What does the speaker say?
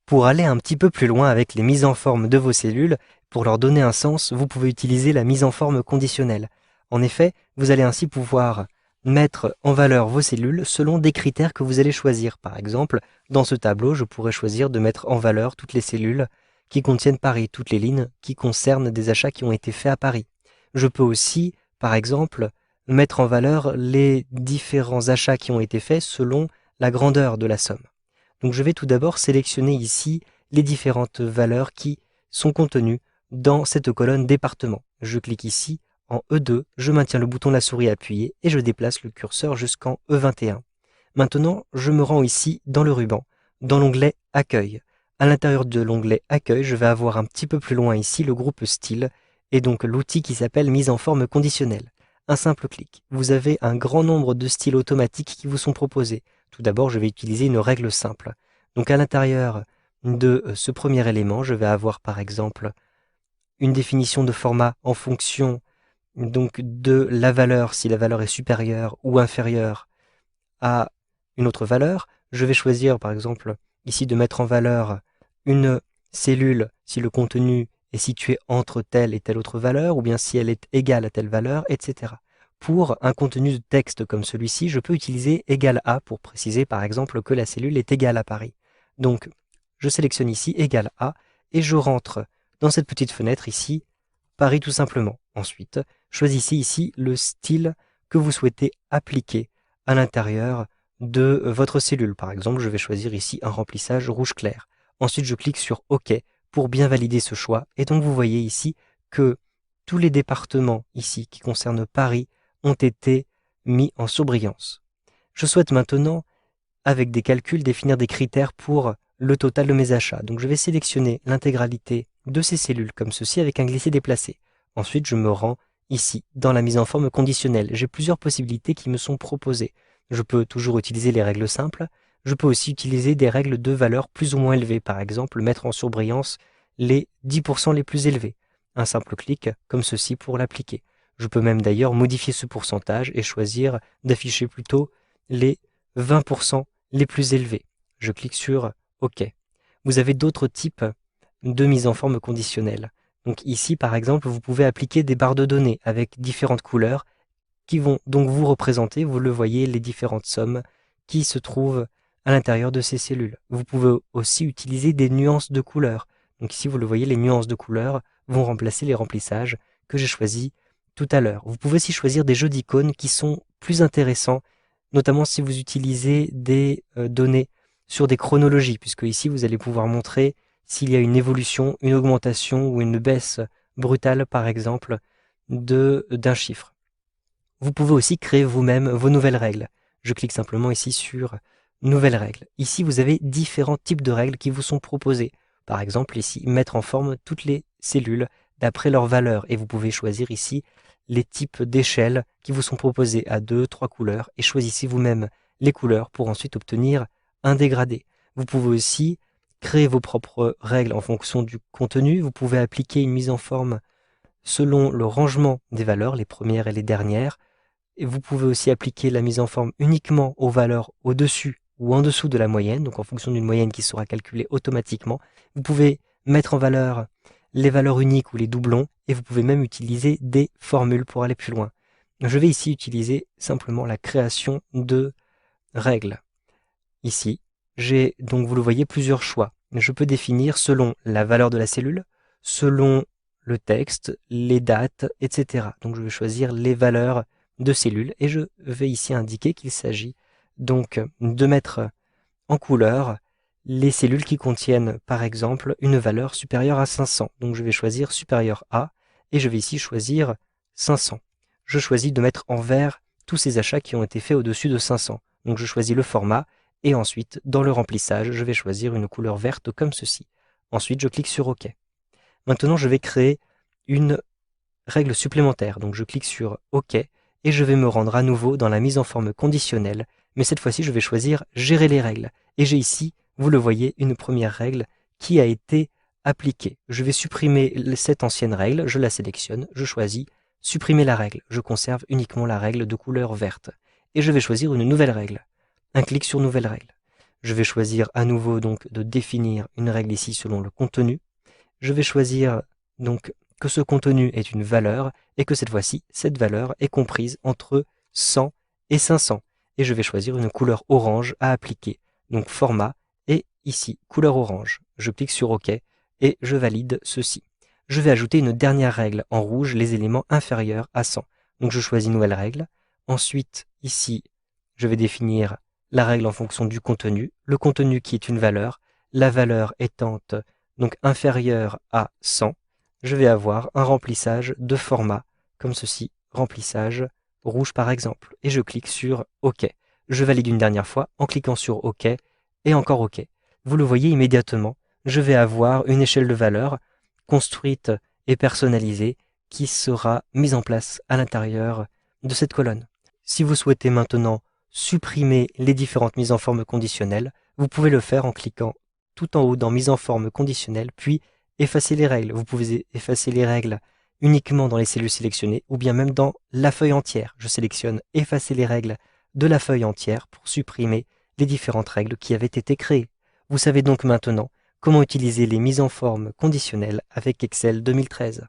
Pour aller un petit peu plus loin avec les mises en forme de vos cellules, pour leur donner un sens, vous pouvez utiliser la mise en forme conditionnelle. En effet, vous allez ainsi pouvoir mettre en valeur vos cellules selon des critères que vous allez choisir. Par exemple, dans ce tableau, je pourrais choisir de mettre en valeur toutes les cellules qui contiennent Paris, toutes les lignes qui concernent des achats qui ont été faits à Paris. Je peux aussi, par exemple, mettre en valeur les différents achats qui ont été faits selon la grandeur de la somme. Donc je vais tout d'abord sélectionner ici les différentes valeurs qui sont contenues dans cette colonne département. Je clique ici en E2, je maintiens le bouton de la souris appuyé et je déplace le curseur jusqu'en E21. Maintenant, je me rends ici dans le ruban, dans l'onglet Accueil. À l'intérieur de l'onglet Accueil, je vais avoir un petit peu plus loin ici le groupe Style et donc l'outil qui s'appelle Mise en forme conditionnelle. Un simple clic. Vous avez un grand nombre de styles automatiques qui vous sont proposés. Tout d'abord, je vais utiliser une règle simple. Donc à l'intérieur de ce premier élément, je vais avoir par exemple une définition de format en fonction donc de la valeur, si la valeur est supérieure ou inférieure à une autre valeur. Je vais choisir par exemple ici de mettre en valeur une cellule si le contenu est situé entre telle et telle autre valeur, ou bien si elle est égale à telle valeur, etc. Pour un contenu de texte comme celui-ci, je peux utiliser égal à pour préciser par exemple que la cellule est égale à Paris. Donc, je sélectionne ici égal à et je rentre dans cette petite fenêtre ici, Paris tout simplement. Ensuite, choisissez ici le style que vous souhaitez appliquer à l'intérieur de votre cellule. Par exemple, je vais choisir ici un remplissage rouge clair. Ensuite, je clique sur OK pour bien valider ce choix. Et donc, vous voyez ici que tous les départements ici qui concernent Paris ont été mis en surbrillance. Je souhaite maintenant, avec des calculs, définir des critères pour le total de mes achats. Donc je vais sélectionner l'intégralité de ces cellules comme ceci avec un glisser-déplacer. Ensuite, je me rends ici dans la mise en forme conditionnelle. J'ai plusieurs possibilités qui me sont proposées. Je peux toujours utiliser les règles simples. Je peux aussi utiliser des règles de valeur plus ou moins élevées. Par exemple, mettre en surbrillance les 10% les plus élevés. Un simple clic comme ceci pour l'appliquer. Je peux même d'ailleurs modifier ce pourcentage et choisir d'afficher plutôt les 20% les plus élevés. Je clique sur OK. Vous avez d'autres types de mise en forme conditionnelle. Donc ici, par exemple, vous pouvez appliquer des barres de données avec différentes couleurs qui vont donc vous représenter, vous le voyez, les différentes sommes qui se trouvent à l'intérieur de ces cellules. Vous pouvez aussi utiliser des nuances de couleurs. Donc ici, vous le voyez, les nuances de couleurs vont remplacer les remplissages que j'ai choisis tout à l'heure. Vous pouvez aussi choisir des jeux d'icônes qui sont plus intéressants, notamment si vous utilisez des données sur des chronologies, puisque ici, vous allez pouvoir montrer s'il y a une évolution, une augmentation ou une baisse brutale, par exemple, d'un chiffre. Vous pouvez aussi créer vous-même vos nouvelles règles. Je clique simplement ici sur Nouvelles règles. Ici, vous avez différents types de règles qui vous sont proposées. Par exemple, ici, mettre en forme toutes les cellules d'après leur valeur. Et vous pouvez choisir ici les types d'échelles qui vous sont proposés à 2, 3 couleurs. Et choisissez vous-même les couleurs pour ensuite obtenir un dégradé. Vous pouvez aussi créer vos propres règles en fonction du contenu. Vous pouvez appliquer une mise en forme selon le rangement des valeurs, les premières et les dernières. Et vous pouvez aussi appliquer la mise en forme uniquement aux valeurs au-dessus ou en dessous de la moyenne, donc en fonction d'une moyenne qui sera calculée automatiquement. Vous pouvez mettre en valeur les valeurs uniques ou les doublons, et vous pouvez même utiliser des formules pour aller plus loin. Je vais ici utiliser simplement la création de règles. Ici, j'ai donc, vous le voyez, plusieurs choix. Je peux définir selon la valeur de la cellule, selon le texte, les dates, etc. Donc je vais choisir les valeurs de cellules et je vais ici indiquer qu'il s'agit donc de mettre en couleur les cellules qui contiennent par exemple une valeur supérieure à 500. Donc je vais choisir supérieur à et je vais ici choisir 500. Je choisis de mettre en vert tous ces achats qui ont été faits au-dessus de 500. Donc je choisis le format et ensuite dans le remplissage je vais choisir une couleur verte comme ceci. Ensuite je clique sur OK. Maintenant je vais créer une règle supplémentaire. Donc je clique sur OK et je vais me rendre à nouveau dans la mise en forme conditionnelle, mais cette fois-ci je vais choisir gérer les règles. Et j'ai ici, vous le voyez, une première règle qui a été appliquée. Je vais supprimer cette ancienne règle, je la sélectionne, je choisis supprimer la règle. Je conserve uniquement la règle de couleur verte. Et je vais choisir une nouvelle règle. Un clic sur nouvelle règle. Je vais choisir à nouveau donc de définir une règle ici selon le contenu. Je vais choisir donc que ce contenu est une valeur et que cette fois-ci, cette valeur est comprise entre 100 et 500. Et je vais choisir une couleur orange à appliquer. Donc format et ici, couleur orange. Je clique sur OK et je valide ceci. Je vais ajouter une dernière règle en rouge, les éléments inférieurs à 100. Donc je choisis nouvelle règle. Ensuite, ici, je vais définir la règle en fonction du contenu. Le contenu qui est une valeur, la valeur étant donc inférieure à 100. Je vais avoir un remplissage de format comme ceci, remplissage rouge par exemple. Et je clique sur OK. Je valide une dernière fois en cliquant sur OK et encore OK. Vous le voyez immédiatement, je vais avoir une échelle de valeurs construite et personnalisée qui sera mise en place à l'intérieur de cette colonne. Si vous souhaitez maintenant supprimer les différentes mises en forme conditionnelles, vous pouvez le faire en cliquant tout en haut dans mise en forme conditionnelle, puis effacer les règles. Vous pouvez effacer les règles uniquement dans les cellules sélectionnées ou bien même dans la feuille entière. Je sélectionne effacer les règles de la feuille entière pour supprimer les différentes règles qui avaient été créées. Vous savez donc maintenant comment utiliser les mises en forme conditionnelles avec Excel 2013.